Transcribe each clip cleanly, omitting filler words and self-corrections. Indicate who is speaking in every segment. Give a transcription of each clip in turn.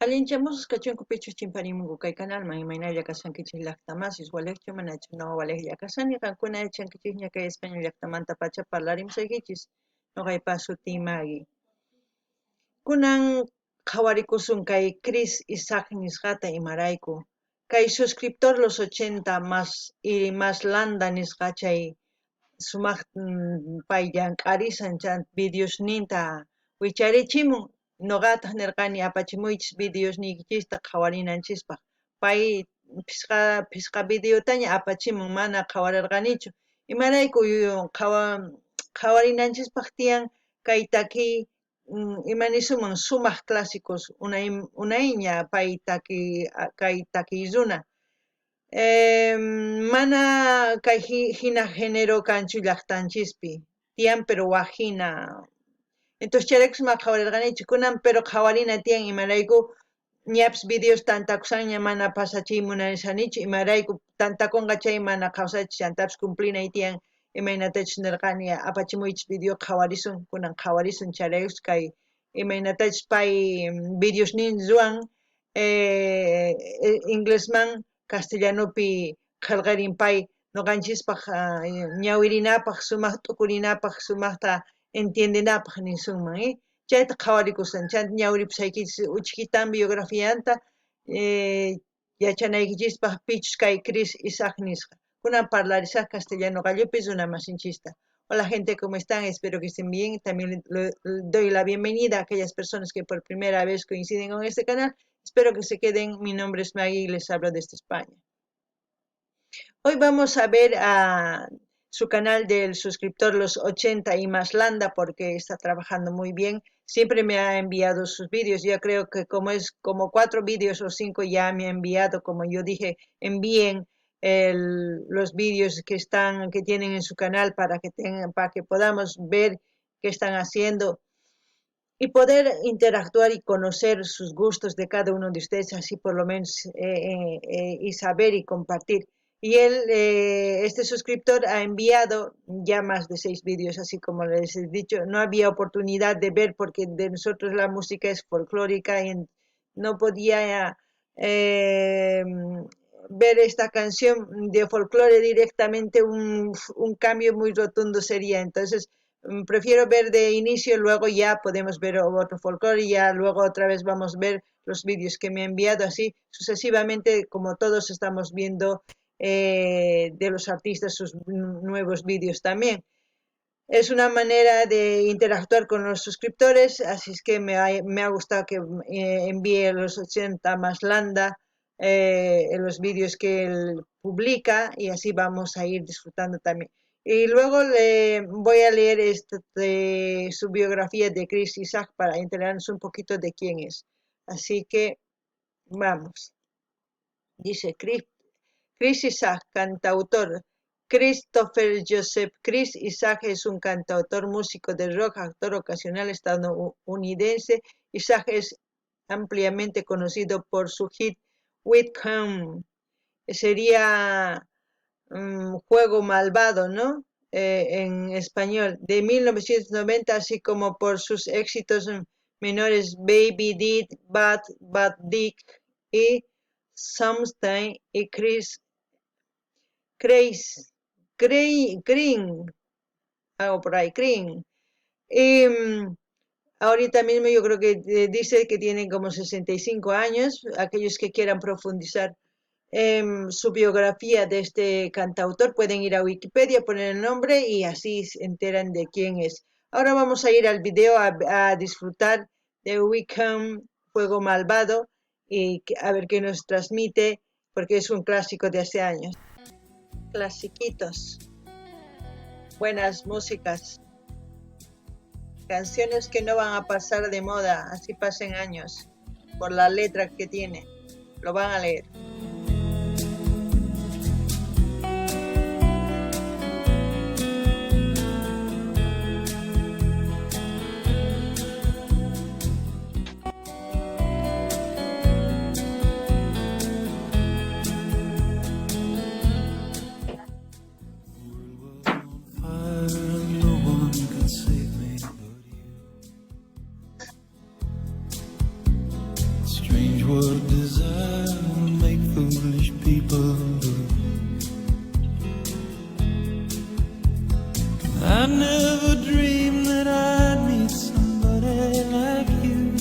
Speaker 1: Allinchamusqa kachunku pichus chimparimunku kay canalman imaynalla kashankichis llaqtamasis walekchu manachu no waleklla kashani qankuna aychankichis ña kay España llaqtamanta pacha parlarimsaykichis ñuqaypa sutii Maggie. Kunan qhawarikusun kay Chris Isaac nisqata imarayku kay suscriptor los 80 más y más landa nisqa chay sumaq pay llank'arisan chan videosninta wicharichimun ñuqataq nirqani apachimuychis videosniykita qhawarinanchispaq pay pisqa videotaña apachimun mana qhawarirqanichu imarayku qhawarinanchispaq tiyan kay takiy imanisuman sumaq clásicos unayña pay kay takiy runa mana kay hina género kanchu llaqtanchispi tiyan pero waqhina entonces chayrakusman qhawarirqanichu kunan pero qhawarina tiyan imarayku ñapas videos tantakusanña mana pasachay munarishanichu imarayku tantakunqa chay mana kawsachis chantapas cumplinay tiyan imaynatachus nirqani apachimuychis video qhawarisun kunan qhawarisun chayraykus kay imaynatachus pay videosnin ruwan inglesman castellanupi qillqarin pay ñuqanchispaq ñawirinapaq sumaq t'ukurinapaq sumaqta entiendenapaq nisunman chayta qhawarikusan chayta ñawiripusaykichis uchkitan biografianta yachanaykichispaq pichus kay Chris Isaac nisqa kunan parlarisaq castellano gallupi runa masinchista. Hola gente, ¿cómo están? Espero que estén bien. También doy la bienvenida a aquellas personas que por primera vez coinciden con este canal. Espero que se queden. Mi nombre es Maggie y les hablo desde España. Hoy vamos a ver a su canal del suscriptor Los 80 y más Landa porque está trabajando muy bien. Siempre me ha enviado sus vídeos. Yo creo que como 4 vídeos o 5 ya me ha enviado. Como yo dije, envíen los vídeos que tienen en su canal para que podamos ver qué están haciendo y poder interactuar y conocer sus gustos de cada uno de ustedes, así por lo menos y saber y compartir. Y este suscriptor ha enviado ya más de 6 vídeos, así como les he dicho. No había oportunidad de ver porque de nosotros la música es folclórica y no podía ver esta canción de folclore directamente, un cambio muy rotundo sería. Entonces, prefiero ver de inicio, luego ya podemos ver otro folclore y ya luego otra vez vamos a ver los vídeos que me ha enviado, así sucesivamente como todos estamos viendo de los artistas sus nuevos vídeos también. Es una manera de interactuar con los suscriptores, así es que me ha gustado que envíe los 80 más Landa en los vídeos que él publica y así vamos a ir disfrutando también. Y luego voy a leer su biografía de Chris Isaac para enterarnos un poquito de quién es. Así que vamos. Dice Chris Isaac, cantautor. Christopher Joseph Chris Isaac es un cantautor, músico de rock, actor ocasional estadounidense. Isaac es ampliamente conocido por su hit Wickham. Sería Juego Malvado, ¿no? En español, de 1990, así como por sus éxitos menores Baby Did, Bad Dick y Something y Green, algo por ahí, Green. Y ahorita mismo yo creo que dice que tienen como 65 años, aquellos que quieran profundizar su biografía de este cantautor pueden ir a Wikipedia, poner el nombre y así se enteran de quién es. Ahora vamos a ir al video a disfrutar de Wickham, Juego Malvado, y a ver qué nos transmite, porque es un clásico de hace años. Clasiquitos, buenas músicas, canciones que no van a pasar de moda, así pasen años, por la letra que tiene, lo van a leer.
Speaker 2: Strange what desire will make foolish people do. I never dreamed that I'd meet somebody like you,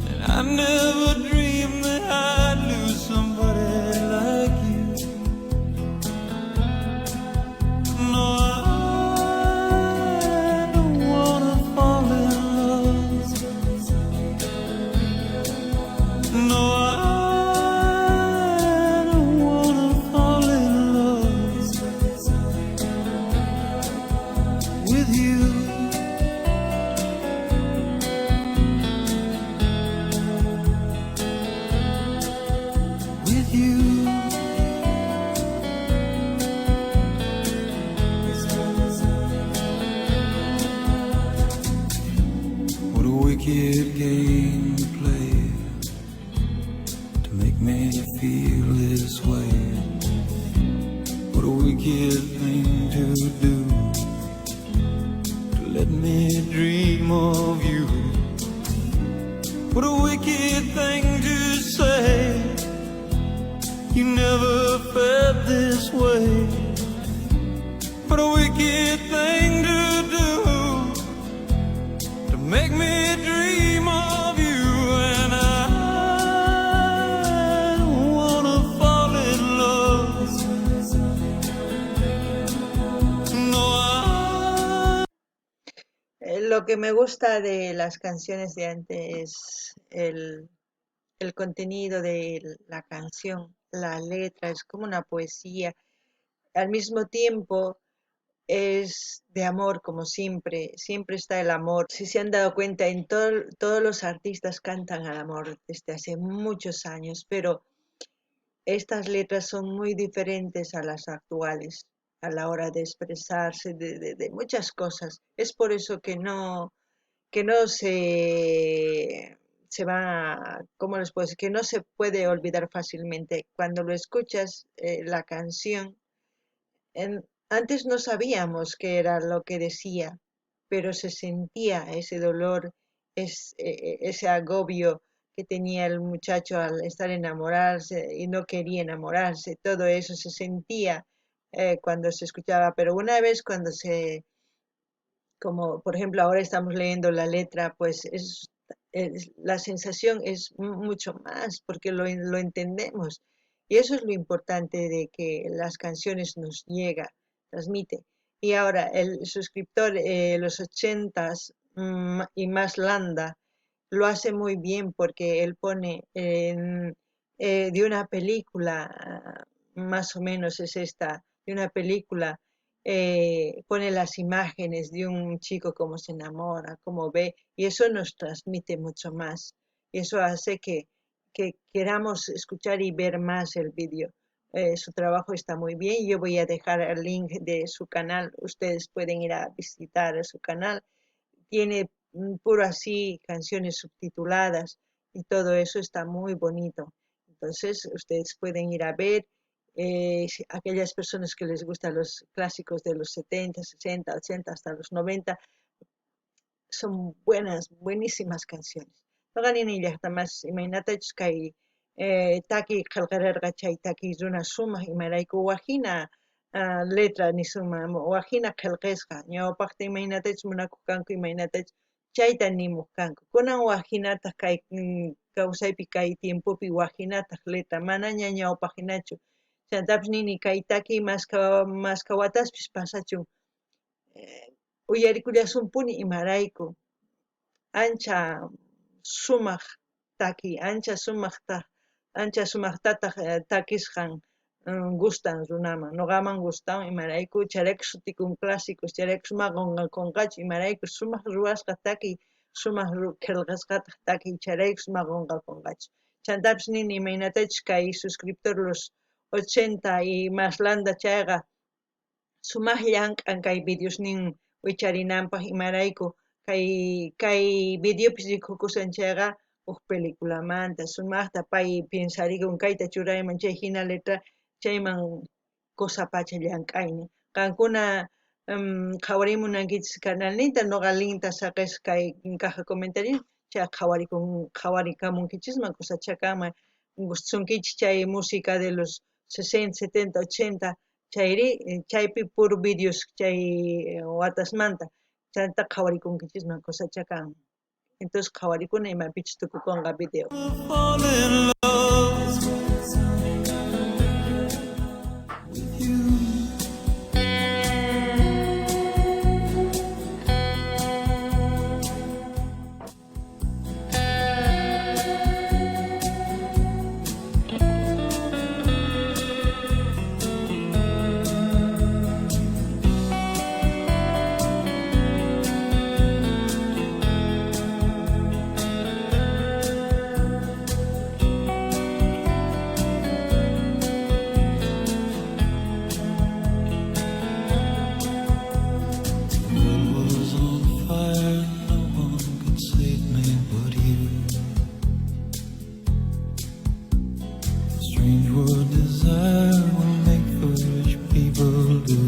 Speaker 2: and I never dreamed that I'd lose somebody like you. No, I don't wanna fall in love. No, I don't wanna fall in love with you. With you. What a wicked game to play to make me feel this way. What a wicked thing to do to let me dream of you. What a wicked thing to say. You never felt this way. What a wicked thing to do to make me dream of you. And I don't wanna fall in love. No,
Speaker 1: Lo que me gusta de las canciones de antes es el contenido de la canción, la letra, es como una poesía. Al mismo tiempo es de amor, como siempre, siempre está el amor. Si se han dado cuenta, todos los artistas cantan al amor desde hace muchos años, pero estas letras son muy diferentes a las actuales a la hora de expresarse de muchas cosas. Es por eso que no se va, ¿cómo les puedo decir? Que no se puede olvidar fácilmente. Cuando lo escuchas, la canción, antes no sabíamos qué era lo que decía, pero se sentía ese dolor, ese agobio que tenía el muchacho al estar enamorarse y no quería enamorarse, todo eso se sentía cuando se escuchaba, pero una vez cuando como por ejemplo ahora estamos leyendo la letra, pues la sensación es mucho más porque lo entendemos. Y eso es lo importante de que las canciones nos llega, transmite. Y ahora el suscriptor, los ochentas y más Landa, lo hace muy bien porque él pone de una película, más o menos es esta, de una película pone las imágenes de un chico cómo se enamora, cómo ve, y eso nos transmite mucho más. Y eso hace que queramos escuchar y ver más el vídeo. Su trabajo está muy bien. Yo voy a dejar el link de su canal. Ustedes pueden ir a visitar su canal. Tiene puro así canciones subtituladas y todo eso está muy bonito. Entonces, ustedes pueden ir a ver aquellas personas que les gustan los clásicos de los 70, 60, 80 hasta los 90, son buenas, buenísimas canciones. Noqanini llaqtamas imaynatachus kay taki qillqararqa chay taki runa sumaq imarayku wajina letra nisuma wajina qillqisqa ñawpaqta imaynatachus munakuq kanku imaynatachus chayta nimuq kanku. Kunan wajinataq kay kawsaypi kay tiempopi wajinataq letra manaña ñawpaq hinachu. Chaytapish nini kay taki masca wataspis pasachun uyarikullasunpuni imarayku ancha sumaq taki, ancha sumaqtataq takisqan gustan runaman, noqaman gustan imarayku chayraykun sutikun clásicos, chayraykun sumaq qunqakunqachu imarayku sumaq ruwasqa taki, sumaq qillqasqataq taki chayraykun sumaq qunqakunqachu. Chaytapish nini imaynatachus kay suscriptor los 80 y más landa chayqa sumaq llank'an kay videosnin wicharinanpaq imarayku kay videopis rikhukusan chayqa huk películamanta sumaqta pay piensarikun kayta churayman chay hina letra chayman kusapacha llank'aynin. Qankuna qhawarimunankichis kanalninta noqa linta saqisqa kay caja comentario cha qhawarikamunkichisman kusachakama gustunkichis chay música de los 60, 70, 80 chayri chaypi puro videos chay watasmanta chanta qhawarikunkichikman kusachakan entonces qhawarikuna imapichis tukukunqa video
Speaker 2: fall in love with you. Was on fire, no one could save me but you. Strange what desire will make foolish people do.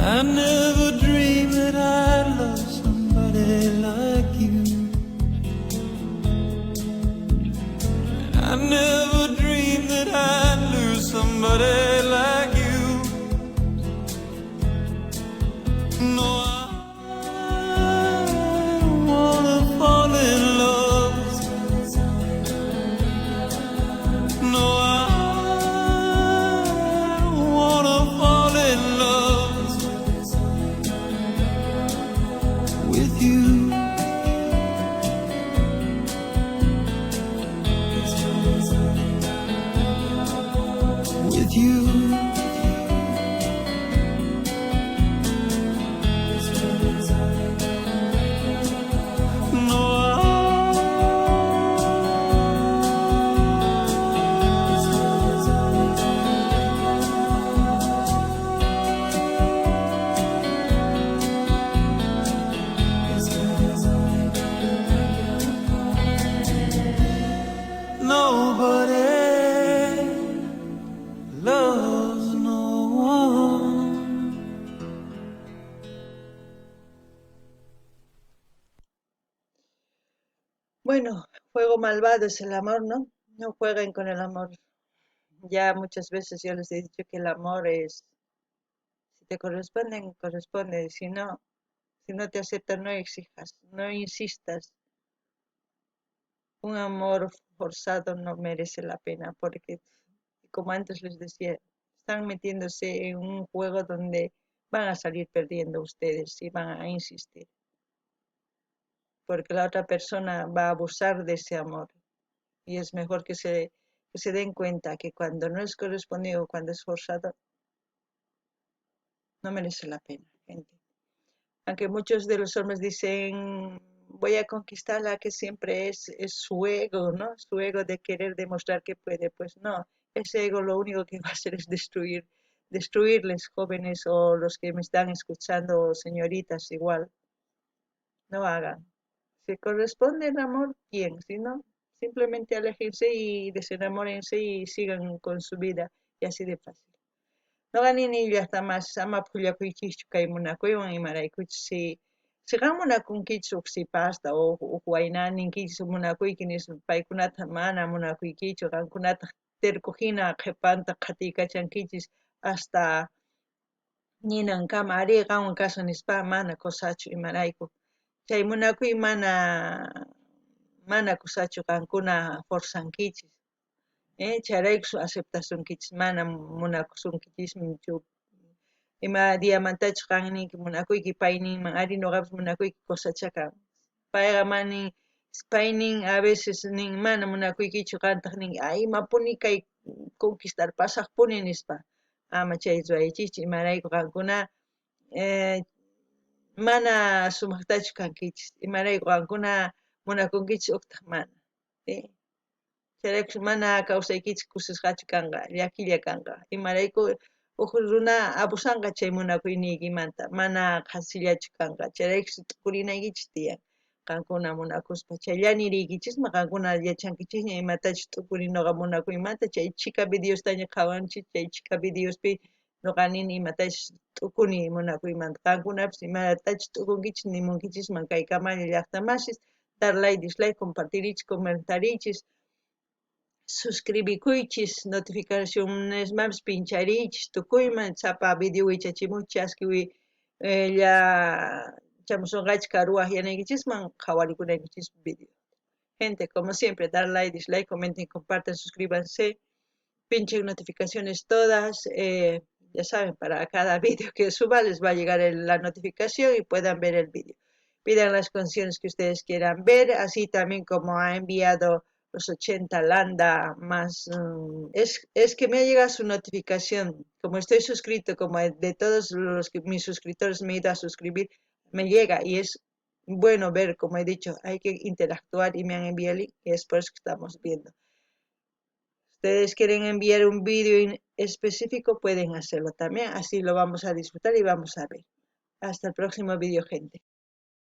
Speaker 2: I never dreamed that I'd love somebody like you. I never dreamed that I'd lose somebody like you. No, I don't wanna fall in love. No, I don't wanna fall in love with you. With you. Nobody loves no one.
Speaker 1: bueno juego malvado es el amor no no jueguen con el amor ya muchas veces yo les he dicho que el amor es si te corresponden corresponde si no te aceptan no exijas no insistas un amor forzado no merece la pena porque, como antes les decía, están metiéndose en un juego donde van a salir perdiendo ustedes y van a insistir, porque la otra persona va a abusar de ese amor y es mejor que se den cuenta que cuando no es correspondido, cuando es forzado, no merece la pena, gente. Aunque muchos de los hombres dicen, voy a conquistarla, que siempre es su ego, ¿no? Su ego de querer demostrar que puede. Pues no, ese ego lo único que va a hacer es destruirles jóvenes o los que me están escuchando, señoritas, igual. No hagan. Si corresponde el amor, bien. Si no, simplemente aléjense y desenamórense y sigan con su vida. Y así de fácil. No ganin hasta más ama pullakuykichu kay munakuywan imaraykuchus si qam munakunkichus uksipasta o waynaninkichus munakuyki nispa paykunata mana munakuykichu qamkunata terkuhina qhipanta qhatikachankichis hasta ninankama ari qamwan kasha nispa mana kusachu imarayku chay munakuy mana kusachu qankuna forzankichis chayraykus aceptasunkichis mana munakusunkichischu ima diamantachus qanninki munakuyki payninman ari ñuqapis munakuyki cosachakan payqa paynin a veces nin mana munakuykichu qantaq nin imapuni kay conquistar pasaqpuni nispa ama chay ruraychikchu imarayku qankuna mana sumaqtachu kankichis imarayku qankuna munakunkichis uktaq mana chayraykus mana kawsaykichis kusisqachu kanqa llakilla kanqa imarayku uq runa abusanqa chay munakuyniykimanta mana qasillachu kanqa chayraykus t'upurinaykichis tiyan qankuna munakuspa chayllani riykichismi qankuna yachankichikña imatachus t'upurin ñuqa munakuymanta chay chika videostaña qhawanchik chay chika videospi noqanini imatash t'ukuni munakuyman qankunapas imatachus t'ukunkichis nimunkichisman kay Camaña llaqtamashis darlay dislay compartirichis comentarichis suscribikuychis notificacionesmapis pincharichis tukuyman sapa video wichachimuchis chasqui lla chamusunqachis karuaq yanaykichisman qhawarikunaykichispa video. Gente, como siempre, dar like, dislike, comenten, compartan, suscríbanse, pinchen notificaciones todas, ya saben, para cada vídeo que suba les va a llegar la notificación y puedan ver el vídeo. Pidan las canciones que ustedes quieran ver, así también como ha enviado los 80 Landa, más... es que me ha llegado su notificación, como estoy suscrito, como de todos mis suscriptores me he ido a suscribir, me llega y es bueno ver, como he dicho, hay que interactuar y me han enviado el link y es por eso que estamos viendo. Ustedes quieren enviar un vídeo específico, pueden hacerlo también, así lo vamos a disfrutar y vamos a ver. Hasta el próximo vídeo, gente.